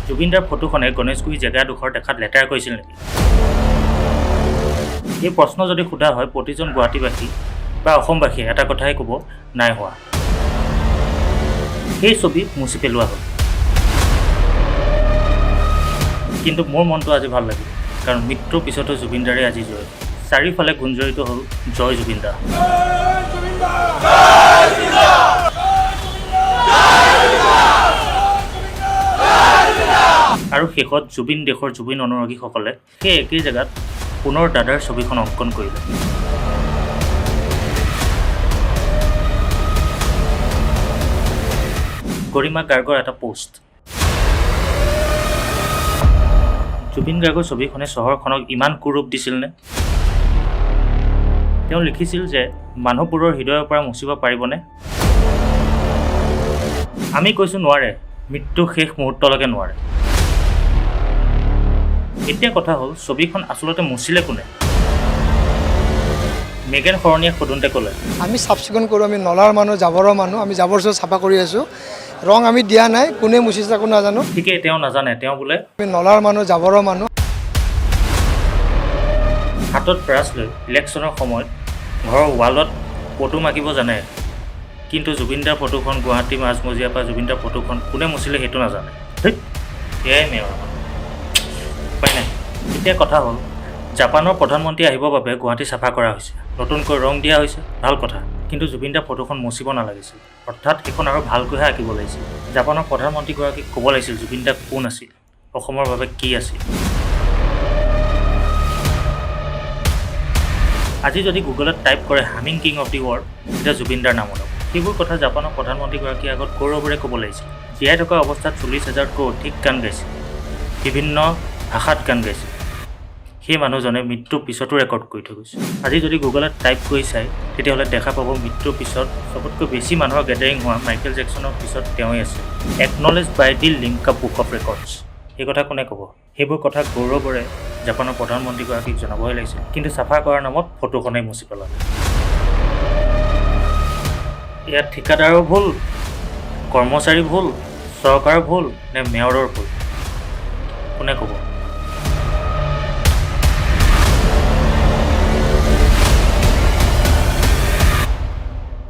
জুবিনদাৰ ফটোখনে গণেশগুৰি জেগাডোখৰ দেখাত লেতেৰা কৰিছিল নেকি? এই প্ৰশ্ন যদি সোধা হয় প্ৰতিজন গুৱাহাটীবাসী বা অসমবাসীয়ে এটা কথাই ক'ব, নাই হোৱা। সেই ছবি মুচি পেলোৱা হ'ল। কিন্তু মোৰ মনটো আজি ভাল লাগিল, কাৰণ মৃত্যুৰ পিছতো জুবিনদাৰে আজি জয়। চাৰিওফালে গুঞ্জৰিত হ'ল জয় জুবিনদা। আৰু শেষত জুবিন দেশৰ জুবিন অনুৰাগীসকলে সেই একেই জেগাত পুনৰ দাদাৰ ছবিখন অংকন কৰিলে। গৰিমা গাৰ্গৰ এটা পোষ্ট। জুবিন গাৰ্গৰ ছবিখনে চহৰখনক ইমান কুৰূপ দিছিলনে? তেওঁ লিখিছিল যে মানুহবোৰৰ হৃদয়ৰ পৰা মুচিব পাৰিবনে? আমি কৈছোঁ নোৱাৰে, মৃত্যু শেষ মুহূৰ্তলৈকে নোৱাৰে। এতিয়া কথা হ'ল ছবিখন আচলতে মুচিলে কোনে? মেগেন শৰণীয়ে সোধোঁতে ক'লে, আমি চাফ চিকুণ কৰোঁ, আমি নলাৰ মানুহ, জাবৰৰ মানুহ, আমি জাবৰ চাফা কৰি আছোঁ। ৰং আমি দিয়া নাই, কোনে মুচিছে একো নাজানো। ঠিকেই, তেওঁ নাজানে, তেওঁ বোলে আমি নলাৰ মানুহ, জাবৰৰ মানুহ। হাতত ব্ৰাছ লৈ ইলেকশ্যনৰ সময়ত ঘৰৰ ৱালত ফটো মাকিব জানে, কিন্তু জুবিনদাৰ ফটোখন গুৱাহাটী মাজমজিয়াৰ পৰা জুবিনদাৰ ফটোখন কোনে মুচিলে সেইটো নাজানে। এয়াই মেয়ৰ উপায় নাই। এতিয়া কথা হ'ল জাপানৰ প্ৰধানমন্ত্ৰী আহিবৰ বাবে গুৱাহাটী চাফা কৰা হৈছে, নতুনকৈ ৰং দিয়া হৈছে, ভাল কথা। কিন্তু জুবিনদাৰ ফটোখন মুচিব নালাগিছিল, অৰ্থাৎ সেইখন আৰু ভালকৈহে আঁকিব লাগিছিল। জাপানৰ প্ৰধানমন্ত্ৰীগৰাকীক ক'ব লাগিছিল জুবিনদা কোন আছিল, অসমৰ বাবে কি আছিল। আজি যদি গুগলত টাইপ কৰে humming king of the world, তেতিয়া জুবিনদাৰ নাম ওলাব। সেইবোৰ কথা জাপানৰ প্ৰধানমন্ত্ৰীগৰাকীৰ আগত গৌৰৱেৰে ক'ব লাগিছিল। জীয়াই থকা অৱস্থাত 40,000তকৈ অধিক গান গাইছিল, বিভিন্ন ভাষাত গান গাইছিল। সেই মানুহজনে মৃত্যুৰ পিছতো ৰেকৰ্ড কৰি থৈ গৈছে। আজি যদি গুগলত টাইপ কৰি চায়, তেতিয়াহ'লে দেখা পাব মৃত্যুৰ পিছত চবতকৈ বেছি মানুহৰ গেডাৰিং হোৱা মাইকেল জেকছনৰ পিছত তেওঁই আছে। Acknowledge by the Limca book of records. সেই কথা কোনে ক'ব? সেইবোৰ কথা গৌৰৱেৰে জাপানৰ প্ৰধানমন্ত্ৰীগৰাকীক জনাবই লাগিছিল, কিন্তু চাফা কৰাৰ নামত ফটোখনেই মুচি পেলালে। ইয়াত ঠিকাদাৰৰ ভুল, কৰ্মচাৰী ভুল, চৰকাৰৰ ভুল নে মেয়ৰৰ ভুল? কোনে ক'ব?